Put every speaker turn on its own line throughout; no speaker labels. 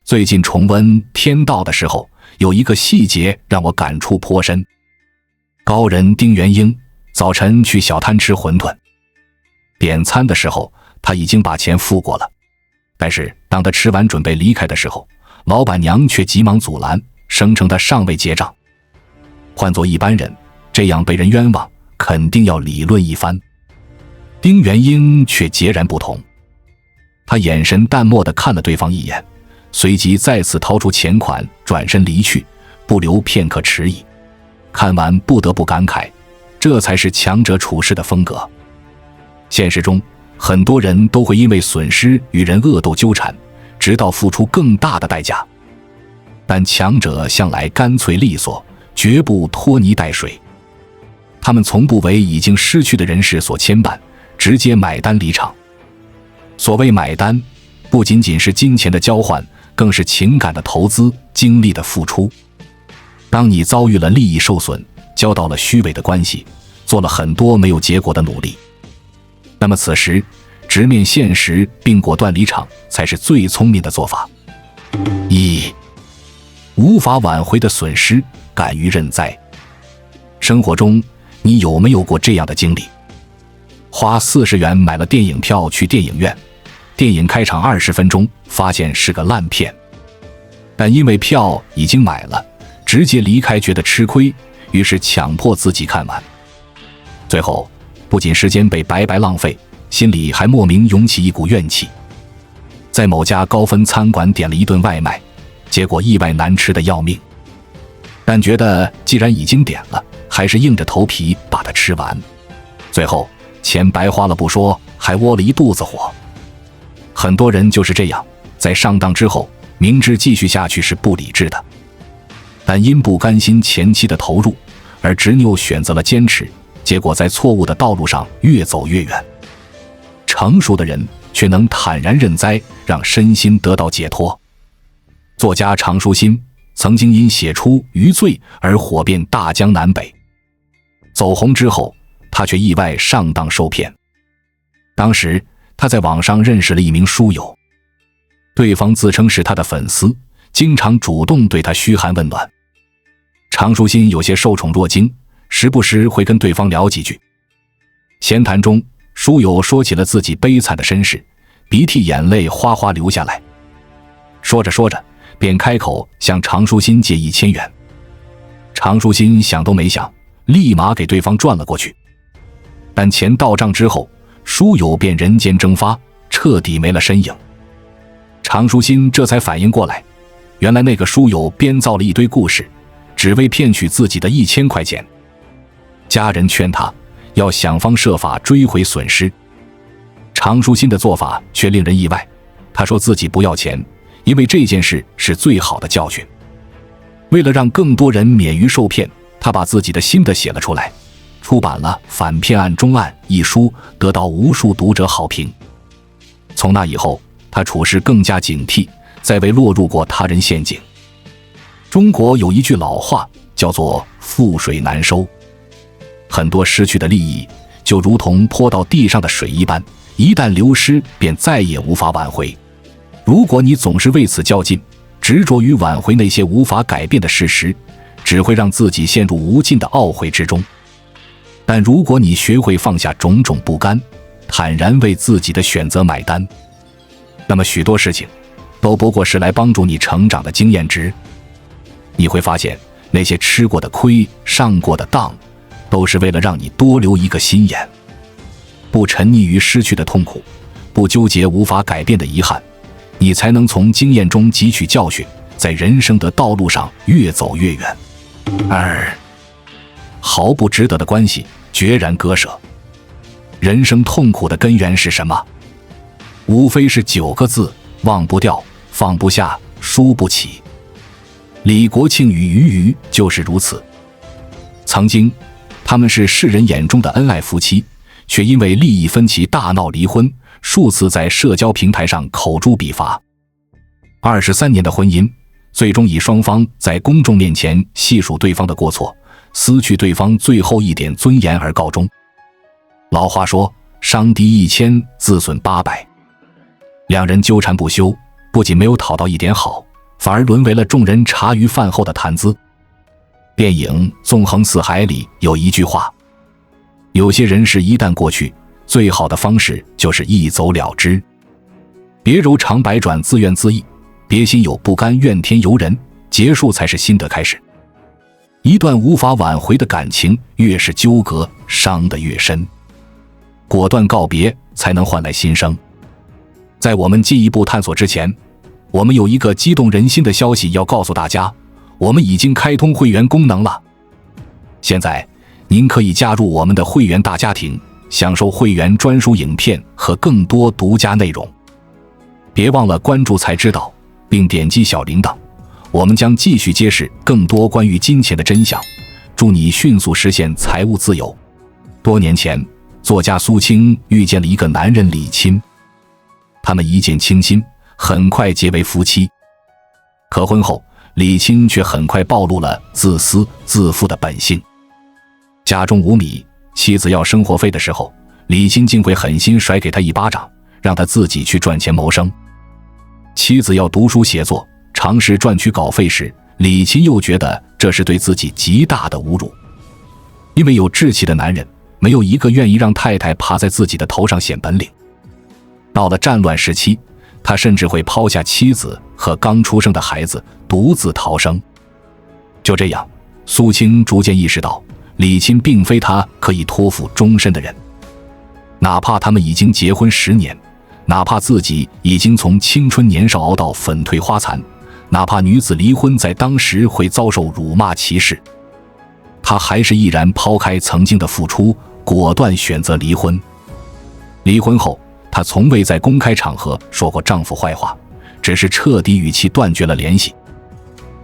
最近重温《天道》的时候，有一个细节让我感触颇深。高人丁元英早晨去小摊吃馄饨，点餐的时候他已经把钱付过了，但是当他吃完准备离开的时候，老板娘却急忙阻拦，声称他尚未结账。换作一般人，这样被人冤枉，肯定要理论一番。丁元英却截然不同，他眼神淡漠地看了对方一眼，随即再次掏出钱款，转身离去，不留片刻迟疑。看完不得不感慨，这才是强者处事的风格。现实中，很多人都会因为损失与人恶斗纠缠，直到付出更大的代价。但强者向来干脆利索，绝不拖泥带水。他们从不为已经失去的人事所牵绊，直接买单离场。所谓买单，不仅仅是金钱的交换，更是情感的投资，精力的付出。当你遭遇了利益受损，交到了虚伪的关系，做了很多没有结果的努力，那么此时直面现实并果断离场，才是最聪明的做法。一、无法挽回的损失，敢于认栽。生活中，你有没有过这样的经历？花40元买了电影票去电影院，电影开场20分钟，发现是个烂片，但因为票已经买了，直接离开觉得吃亏，于是强迫自己看完。最后不仅时间被白白浪费，心里还莫名涌起一股怨气。在某家高分餐馆点了一顿外卖，结果意外难吃的要命，但觉得既然已经点了，还是硬着头皮把它吃完。最后钱白花了不说，还窝了一肚子火。很多人就是这样，在上当之后，明知继续下去是不理智的，但因不甘心前期的投入，而执拗选择了坚持，结果在错误的道路上越走越远。成熟的人却能坦然认栽，让身心得到解脱。作家常书欣曾经因写出《余罪》而火遍大江南北，走红之后，他却意外上当受骗。当时他在网上认识了一名书友，对方自称是他的粉丝，经常主动对他嘘寒问暖。常书欣有些受宠若惊，时不时会跟对方聊几句。闲谈中，书友说起了自己悲惨的身世，鼻涕眼泪哗哗流下来。说着说着，便开口向常书欣借1000元。常书欣想都没想，立马给对方转了过去。但钱到账之后，书友便人间蒸发，彻底没了身影。常书欣这才反应过来，原来那个书友编造了一堆故事，只为骗取自己的1000块钱。家人劝他要想方设法追回损失，常书欣的做法却令人意外。他说自己不要钱，因为这件事是最好的教训。为了让更多人免于受骗，他把自己的心得写了出来，出版了《反骗案中案》一书，得到无数读者好评。从那以后，他处事更加警惕，再未落入过他人陷阱。中国有一句老话叫做覆水难收，很多失去的利益就如同泼到地上的水一般，一旦流失便再也无法挽回。如果你总是为此较劲，执着于挽回那些无法改变的事实，只会让自己陷入无尽的懊悔之中。但如果你学会放下种种不甘，坦然为自己的选择买单，那么许多事情都不过是来帮助你成长的经验值。你会发现，那些吃过的亏，上过的当，都是为了让你多留一个心眼。不沉溺于失去的痛苦，不纠结无法改变的遗憾，你才能从经验中汲取教训，在人生的道路上越走越远。2、毫不值得的关系决然割舍。人生痛苦的根源是什么？无非是9个字：忘不掉，放不下，输不起。李国庆与俞渝就是如此。曾经他们是世人眼中的恩爱夫妻，却因为利益分歧大闹离婚，数次在社交平台上口诛笔伐。23年的婚姻，最终以双方在公众面前细数对方的过错，撕去对方最后一点尊严而告终。老话说，伤敌1000，自损800。两人纠缠不休，不仅没有讨到一点好，反而沦为了众人茶余饭后的谈资。电影《纵横四海》里有一句话：有些人事一旦过去，最好的方式就是一走了之。别柔肠百转，自怨自艾，别心有不甘，怨天尤人，结束才是新的开始。一段无法挽回的感情，越是纠葛，伤得越深。果断告别，才能换来新生。在我们进一步探索之前，我们有一个激动人心的消息要告诉大家，我们已经开通会员功能了。现在您可以加入我们的会员大家庭，享受会员专属影片和更多独家内容。别忘了关注才知道，并点击小铃铛，我们将继续揭示更多关于金钱的真相，祝你迅速实现财务自由。多年前，作家苏青遇见了一个男人李钦，他们一见倾心，很快结为夫妻。可婚后，李钦却很快暴露了自私自负的本性。家中无米，妻子要生活费的时候，李钦竟会狠心甩给他一巴掌，让他自己去赚钱谋生。妻子要读书写作，尝试赚取稿费时，李钦又觉得这是对自己极大的侮辱。因为有志气的男人，没有一个愿意让太太爬在自己的头上显本领。到了战乱时期，他甚至会抛下妻子和刚出生的孩子，独自逃生。就这样，苏青逐渐意识到，李钦并非他可以托付终身的人。哪怕他们已经结婚10年，哪怕自己已经从青春年少熬到粉褪花残，哪怕女子离婚在当时会遭受辱骂歧视，他还是毅然抛开曾经的付出，果断选择离婚。离婚后，她从未在公开场合说过丈夫坏话，只是彻底与其断绝了联系。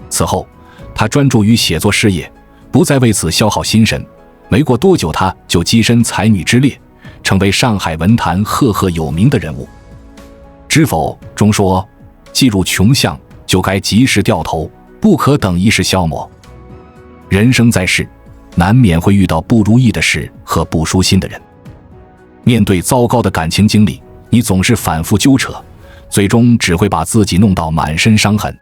此后，她专注于写作事业，不再为此消耗心神。没过多久，她就跻身才女之列，成为上海文坛赫赫有名的人物。《知否》中说，既入穷巷，就该及时掉头，不可等一时消磨。人生在世，难免会遇到不如意的事和不舒心的人。面对糟糕的感情经历，你总是反复纠扯，最终只会把自己弄到满身伤痕。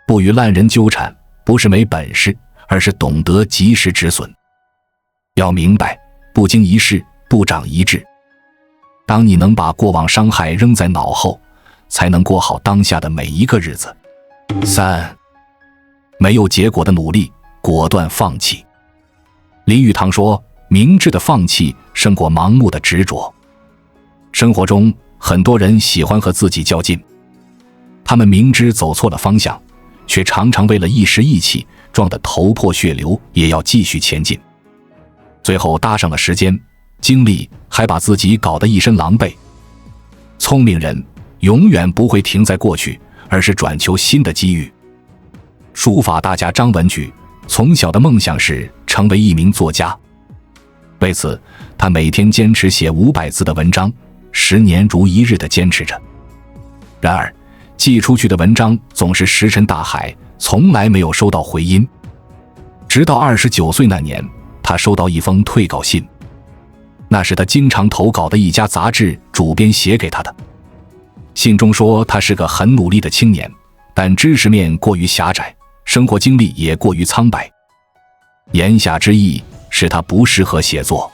不与烂人纠缠，不是没本事，而是懂得及时止损。要明白，不经一事，不长一智。当你能把过往伤害扔在脑后，才能过好当下的每一个日子。3. 没有结果的努力，果断放弃。林语堂说，明智的放弃胜过盲目的执着。生活中，很多人喜欢和自己较劲，他们明知走错了方向，却常常为了一时意气，撞得头破血流，也要继续前进。最后搭上了时间、精力，还把自己搞得一身狼狈。聪明人永远不会停在过去，而是转求新的机遇。书法大家张文举从小的梦想是成为一名作家，为此他每天坚持写500字的文章，10年如一日地坚持着。然而寄出去的文章总是石沉大海，从来没有收到回音。直到29岁那年，他收到一封退稿信，那是他经常投稿的一家杂志主编写给他的。信中说，他是个很努力的青年，但知识面过于狭窄，生活经历也过于苍白。言下之意是他不适合写作，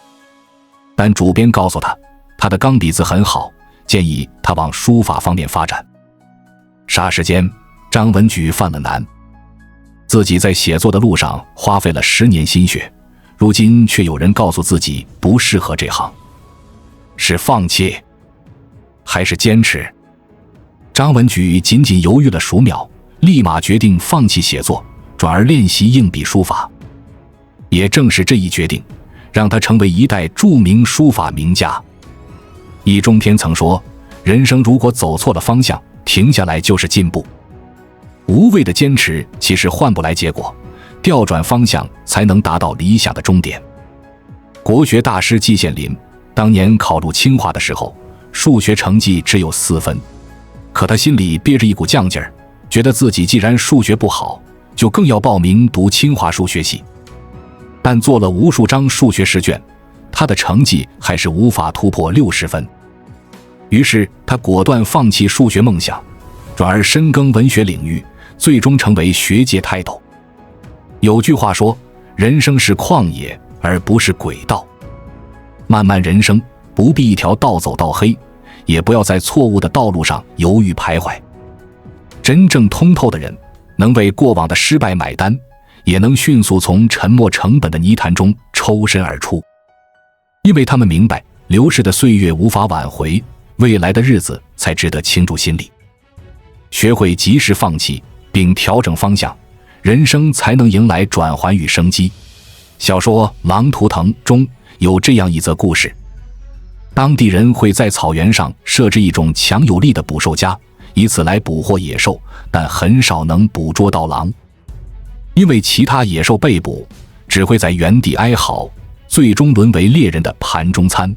但主编告诉他，他的钢笔字很好，建议他往书法方面发展。霎时间，张文举犯了难，自己在写作的路上花费了10年心血，如今却有人告诉自己不适合这行。是放弃还是坚持？张文举仅仅犹豫了数秒，立马决定放弃写作，转而练习硬笔书法。也正是这一决定，让他成为一代著名书法名家。易中天曾说，人生如果走错了方向，停下来就是进步。无谓的坚持其实换不来结果，调转方向才能达到理想的终点。国学大师季羡林当年考入清华的时候，数学成绩只有4分，可他心里憋着一股犟劲儿，觉得自己既然数学不好，就更要报名读清华数学系。但做了无数张数学试卷，他的成绩还是无法突破60分。于是他果断放弃数学梦想，转而深耕文学领域，最终成为学界泰斗。有句话说，人生是旷野，而不是轨道。漫漫人生，不必一条道走到黑，也不要在错误的道路上犹豫徘徊。真正通透的人，能为过往的失败买单，也能迅速从沉没成本的泥潭中抽身而出。因为他们明白，流逝的岁月无法挽回，未来的日子才值得倾注心力。学会及时放弃并调整方向，人生才能迎来转圜与生机。小说《狼图腾》中有这样一则故事，当地人会在草原上设置一种强有力的捕兽夹，以此来捕获野兽，但很少能捕捉到狼。因为其他野兽被捕，只会在原地哀嚎，最终沦为猎人的盘中餐。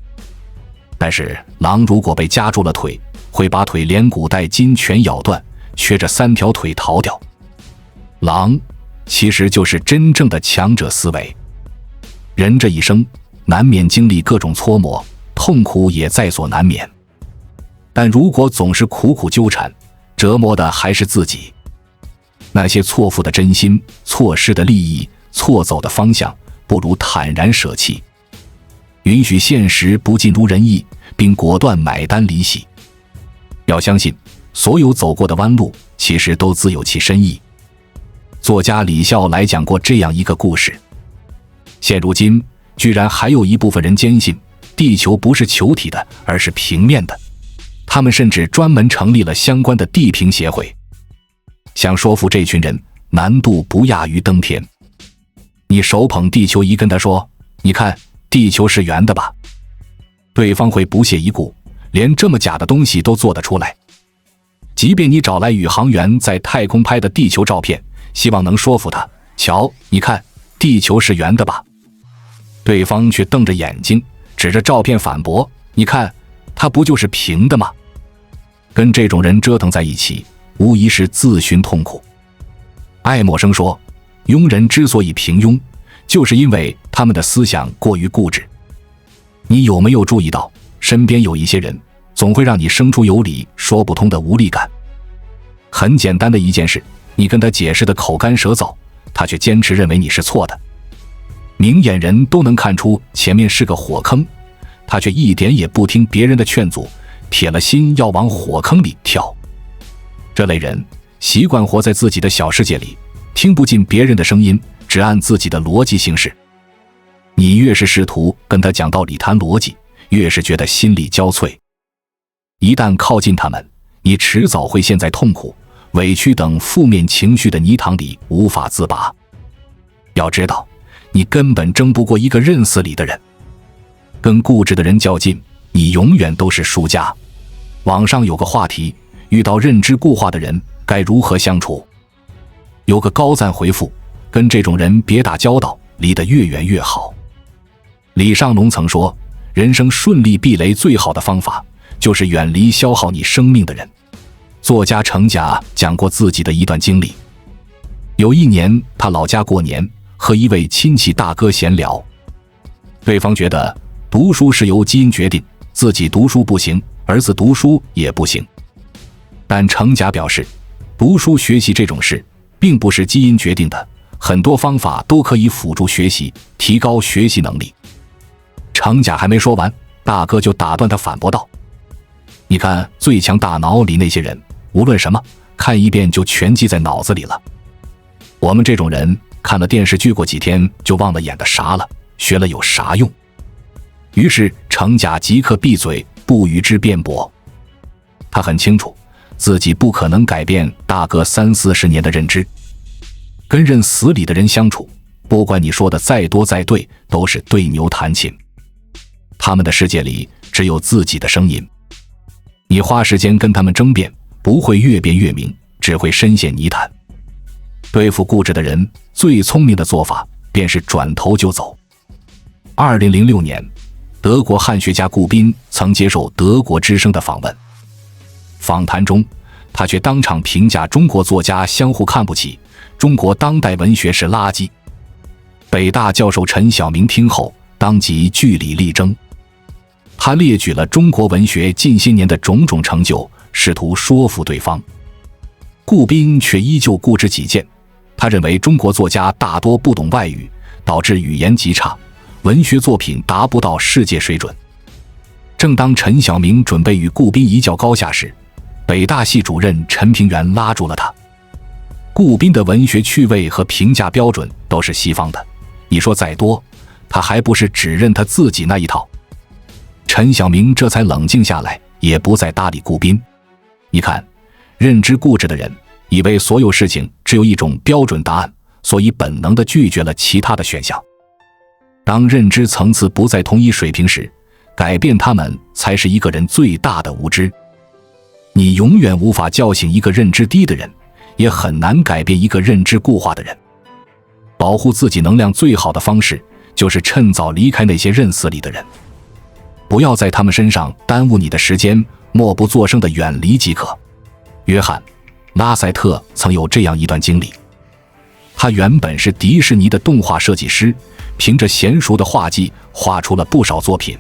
但是狼如果被夹住了腿，会把腿连骨带筋全咬断，缺着3条腿逃掉。狼其实就是真正的强者思维。人这一生难免经历各种搓磨，痛苦也在所难免。但如果总是苦苦纠缠，折磨的还是自己。那些错付的真心，错失的利益，错走的方向，不如坦然舍弃，允许现实不尽如人意，并果断买单离席。要相信，所有走过的弯路，其实都自有其深意。作家李笑来讲过这样一个故事。现如今，居然还有一部分人坚信，地球不是球体的，而是平面的。他们甚至专门成立了相关的地平协会。想说服这群人，难度不亚于登天。你手捧地球仪跟他说，你看，地球是圆的吧？对方会不屑一顾，连这么假的东西都做得出来。即便你找来宇航员在太空拍的地球照片，希望能说服他，瞧，你看，地球是圆的吧？对方却瞪着眼睛，指着照片反驳，你看，它不就是平的吗？跟这种人折腾在一起，无疑是自寻痛苦。爱默生说，庸人之所以平庸，就是因为他们的思想过于固执。你有没有注意到，身边有一些人，总会让你生出有理说不通的无力感？很简单的一件事，你跟他解释的口干舌燥，他却坚持认为你是错的。明眼人都能看出前面是个火坑，他却一点也不听别人的劝阻，铁了心要往火坑里跳。这类人习惯活在自己的小世界里，听不进别人的声音，只按自己的逻辑行事。你越是试图跟他讲道理谈逻辑，越是觉得心力交瘁。一旦靠近他们，你迟早会陷在痛苦、委屈等负面情绪的泥塘里无法自拔。要知道，你根本争不过一个认死理的人。跟固执的人较劲，你永远都是输家。网上有个话题，遇到认知固化的人该如何相处？有个高赞回复，跟这种人别打交道，离得越远越好。李尚龙曾说，人生顺利避雷最好的方法，就是远离消耗你生命的人。作家程甲讲过自己的一段经历。有一年，他老家过年，和一位亲戚大哥闲聊，对方觉得读书是由基因决定，自己读书不行，儿子读书也不行。但程甲表示，读书学习这种事并不是基因决定的，很多方法都可以辅助学习，提高学习能力。程甲还没说完，大哥就打断他反驳道，你看最强大脑里那些人，无论什么看一遍就全记在脑子里了，我们这种人看了电视剧过几天就忘了演的啥了，学了有啥用？于是程甲即刻闭嘴，不与之辩驳。他很清楚自己不可能改变大哥30-40年的认知。跟认死理的人相处，不管你说的再多再对，都是对牛弹琴。他们的世界里只有自己的声音。你花时间跟他们争辩，不会越辩越明，只会深陷泥潭。对付固执的人，最聪明的做法便是转头就走。2006年，德国汉学家顾彬曾接受德国之声的访问。访谈中，他却当场评价中国作家相互看不起，中国当代文学是垃圾。北大教授陈晓明听后当即据理力争，他列举了中国文学近些年的种种成就，试图说服对方。顾彬却依旧固执己见，他认为中国作家大多不懂外语，导致语言极差，文学作品达不到世界水准。正当陈晓明准备与顾彬一较高下时，北大系主任陈平原拉住了他。顾彬的文学趣味和评价标准都是西方的，你说再多，他还不是只认他自己那一套。陈晓明这才冷静下来，也不再搭理顾彬。你看，认知固执的人以为所有事情只有一种标准答案，所以本能地拒绝了其他的选项。当认知层次不在同一水平时，改变他们才是一个人最大的无知。你永远无法叫醒一个认知低的人，也很难改变一个认知固化的人。保护自己能量最好的方式，就是趁早离开那些认死理的人，不要在他们身上耽误你的时间，默不作声地远离即可。约翰·拉塞特曾有这样一段经历，他原本是迪士尼的动画设计师，凭着娴熟的画技画出了不少作品。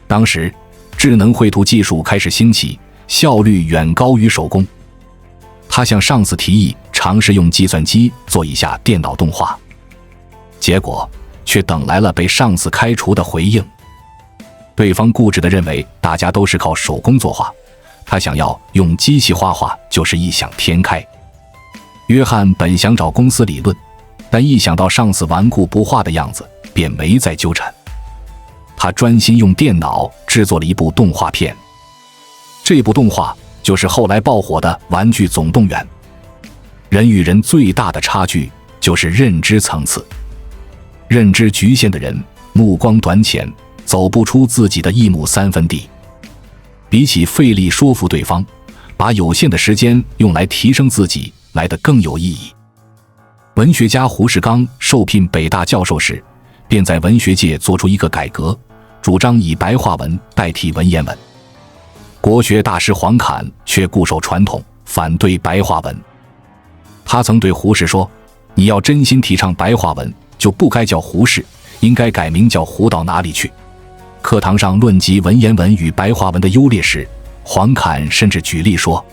当时智能绘图技术开始兴起，效率远高于手工。他向上司提议尝试用计算机做一下电脑动画，结果却等来了被上司开除的回应。对方固执地认为大家都是靠手工作画，他想要用机器画画就是异想天开。约翰本想找公司理论，但一想到上司顽固不化的样子，便没再纠缠。他专心用电脑制作了一部动画片，这部动画就是后来爆火的《玩具总动员》。人与人最大的差距就是认知层次，认知局限的人目光短浅，走不出自己的一亩三分地。比起费力说服对方，把有限的时间用来提升自己来得更有意义。文学家胡适刚受聘北大教授时，便在文学界做出一个改革，主张以白话文代替文言文。国学大师黄侃却固守传统，反对白话文。他曾对胡适说，你要真心提倡白话文，就不该叫胡适，应该改名叫胡到哪里去。课堂上论及文言文与白话文的优劣时，黄侃甚至举例说，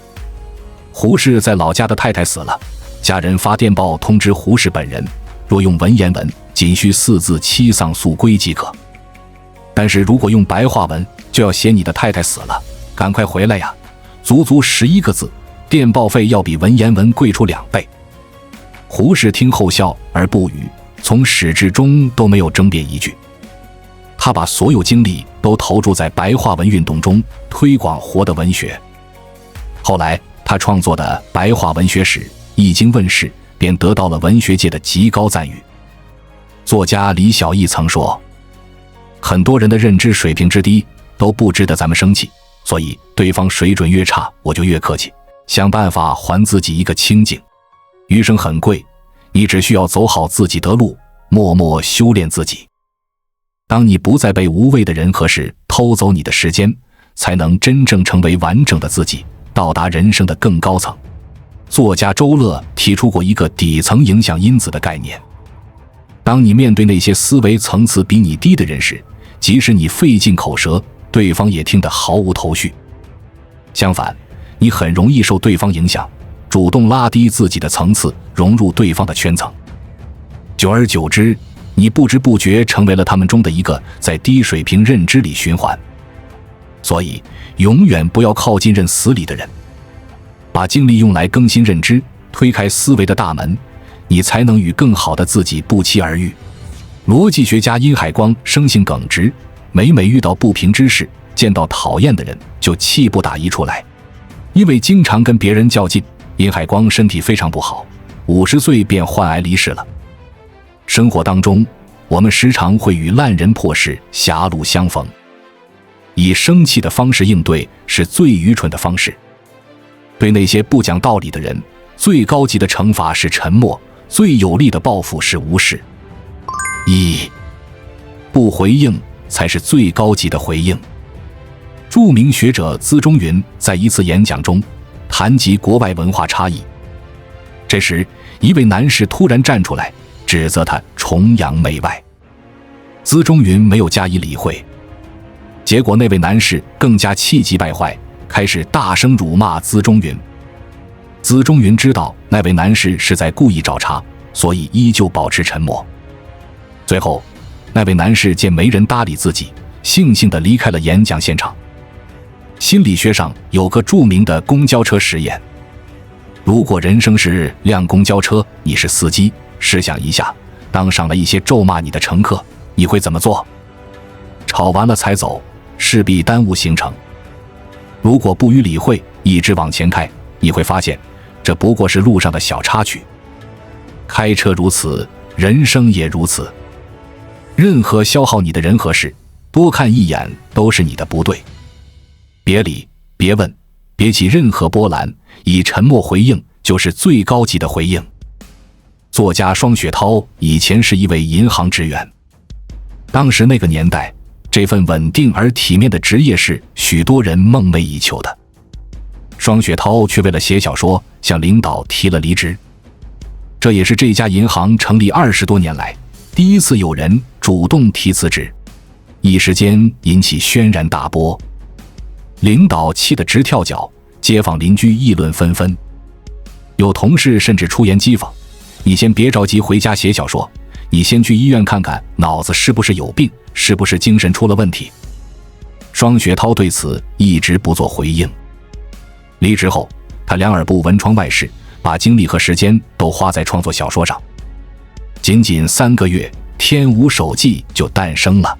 胡适在老家的太太死了，家人发电报通知胡适本人，若用文言文仅需4字七丧速归即可，但是如果用白话文就要写你的太太死了，赶快回来呀，足足11个字，电报费要比文言文贵出2倍。胡适听后笑而不语，从始至终都没有争辩一句。他把所有精力都投注在白话文运动中，推广活的文学。后来他创作的《白话文学史》一经问世，便得到了文学界的极高赞誉。作家李小艺曾说，很多人的认知水平之低都不值得咱们生气，所以对方水准越差，我就越客气，想办法还自己一个清净。余生很贵，你只需要走好自己的路，默默修炼自己。当你不再被无谓的人和事偷走你的时间，才能真正成为完整的自己，到达人生的更高层。作家周乐提出过一个底层影响因子的概念。当你面对那些思维层次比你低的人时，即使你费尽口舌，对方也听得毫无头绪。相反，你很容易受对方影响，主动拉低自己的层次，融入对方的圈层。久而久之，你不知不觉成为了他们中的一个，在低水平认知里循环。所以永远不要靠近认死理的人，把精力用来更新认知，推开思维的大门，你才能与更好的自己不期而遇。逻辑学家殷海光生性耿直，每遇到不平之事，见到讨厌的人就气不打一处来。因为经常跟别人较劲，殷海光身体非常不好，50岁便患癌离世了。生活当中，我们时常会与烂人破事狭路相逢，以生气的方式应对是最愚蠢的方式。对那些不讲道理的人，最高级的惩罚是沉默，最有力的报复是无视。不回应才是最高级的回应。著名学者资中云在一次演讲中谈及国外文化差异，这时一位男士突然站出来指责他崇洋媚外，资中云没有加以理会，结果那位男士更加气急败坏，开始大声辱骂资中云。紫中云知道那位男士是在故意找茬，所以依旧保持沉默。最后，那位男士见没人搭理自己，悻悻地离开了演讲现场。心理学上有个著名的公交车实验，如果人生是辆公交车，你是司机，试想一下，当上了一些咒骂你的乘客，你会怎么做？吵完了才走，势必耽误行程。如果不予理会，一直往前开，你会发现这不过是路上的小插曲。开车如此，人生也如此。任何消耗你的人和事，多看一眼都是你的不对。别理，别问，别起任何波澜，以沉默回应就是最高级的回应。作家双雪涛以前是一位银行职员，当时那个年代，这份稳定而体面的职业是许多人梦寐以求的。双雪涛却为了写小说向领导提了离职，这也是这家银行成立20多年来第一次有人主动提辞职，一时间引起轩然大波。领导气得直跳脚，街坊邻居议论纷纷，有同事甚至出言讥讽：你先别着急回家写小说，你先去医院看看脑子是不是有病，是不是精神出了问题。双雪涛对此一直不做回应。离职后，他两耳不闻窗外事，把精力和时间都花在创作小说上。仅仅3个月，《天无手记》就诞生了。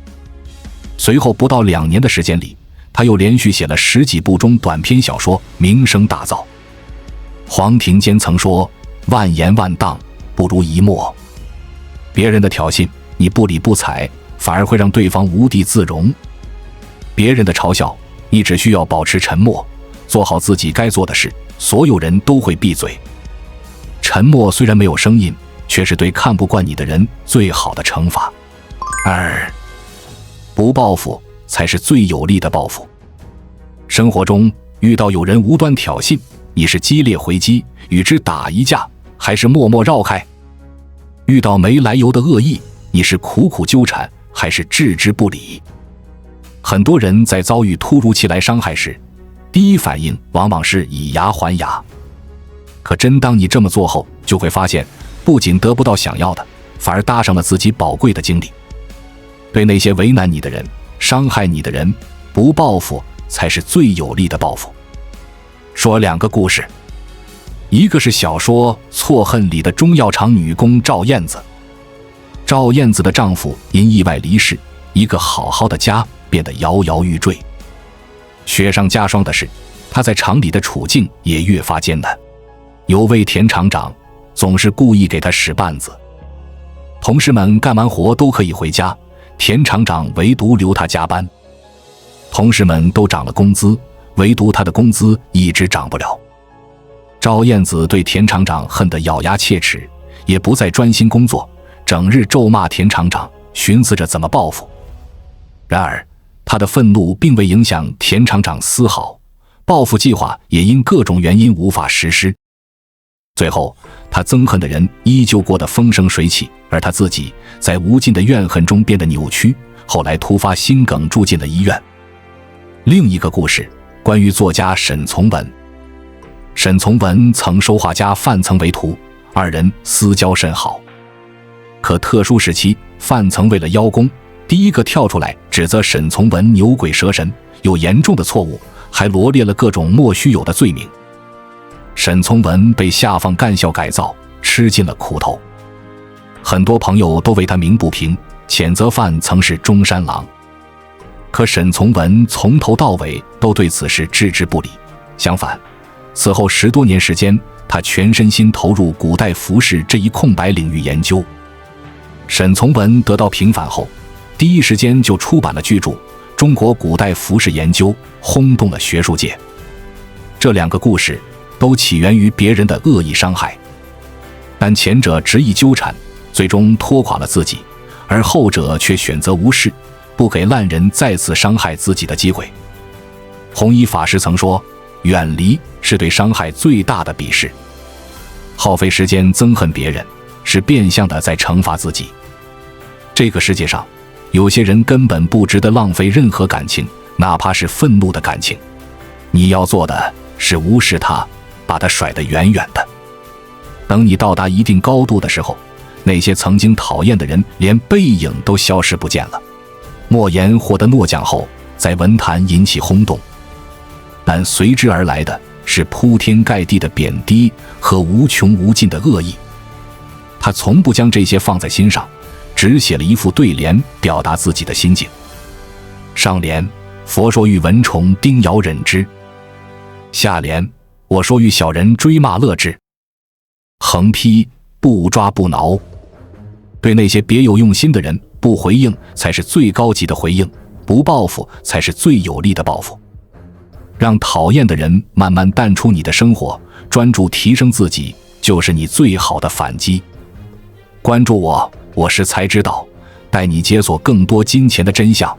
随后不到2年的时间里，他又连续写了10几部中短篇小说，名声大噪。黄庭坚曾说：万言万当，不如一默。别人的挑衅，你不理不睬，反而会让对方无地自容；别人的嘲笑，你只需要保持沉默，做好自己该做的事，所有人都会闭嘴。沉默虽然没有声音，却是对看不惯你的人最好的惩罚。2. 不报复才是最有力的报复。生活中遇到有人无端挑衅，你是激烈回击，与之打一架，还是默默绕开？遇到没来由的恶意，你是苦苦纠缠，还是置之不理？很多人在遭遇突如其来伤害时，第一反应往往是以牙还牙。可真当你这么做后，就会发现不仅得不到想要的，反而搭上了自己宝贵的精力。对那些为难你的人，伤害你的人，不报复才是最有力的报复。说2个故事，一个是小说《错恨》里的中药厂女工赵燕子。赵燕子的丈夫因意外离世，一个好好的家变得摇摇欲坠。雪上加霜的是，她在厂里的处境也越发艰难。有位田厂长总是故意给她使绊子，同事们干完活都可以回家，田厂长唯独留他加班。同事们都涨了工资，唯独他的工资一直涨不了。赵燕子对田厂长恨得咬牙切齿，也不再专心工作，整日咒骂田厂长，寻思着怎么报复。然而他的愤怒并未影响田厂长丝毫，报复计划也因各种原因无法实施。最后他憎恨的人依旧过得风生水起，而他自己在无尽的怨恨中变得扭曲，后来突发心梗住进了医院。另一个故事关于作家沈从文。沈从文曾收画家范曾为徒，2人私交甚好。可特殊时期，范曾为了邀功，第一个跳出来指责沈从文牛鬼蛇神，有严重的错误，还罗列了各种莫须有的罪名。沈从文被下放干校改造，吃尽了苦头。很多朋友都为他鸣不平，谴责范曾是中山狼。可沈从文从头到尾都对此事置之不理，相反，此后10多年时间，他全身心投入古代服饰这一空白领域研究。沈从文得到平反后，第一时间就出版了巨著《中国古代服饰研究》，轰动了学术界。这2个故事都起源于别人的恶意伤害，但前者执意纠缠，最终拖垮了自己，而后者却选择无视，不给烂人再次伤害自己的机会。弘一法师曾说，远离是对伤害最大的鄙视。耗费时间憎恨别人，是变相的在惩罚自己。这个世界上，有些人根本不值得浪费任何感情，哪怕是愤怒的感情。你要做的是无视他，把把它甩得远远的。等你到达一定高度的时候，那些曾经讨厌的人连背影都消失不见了。莫言获得诺奖后，在文坛引起轰动，但随之而来的是铺天盖地的贬低和无穷无尽的恶意。他从不将这些放在心上，只写了一副对联表达自己的心境。上联：佛说与蚊虫叮咬忍之。下联：我说与小人追骂乐之。横批：不抓不挠。对那些别有用心的人，不回应才是最高级的回应，不报复才是最有力的报复。让讨厌的人慢慢淡出你的生活，专注提升自己，就是你最好的反击。关注我，我是才知道，带你解锁更多金钱的真相。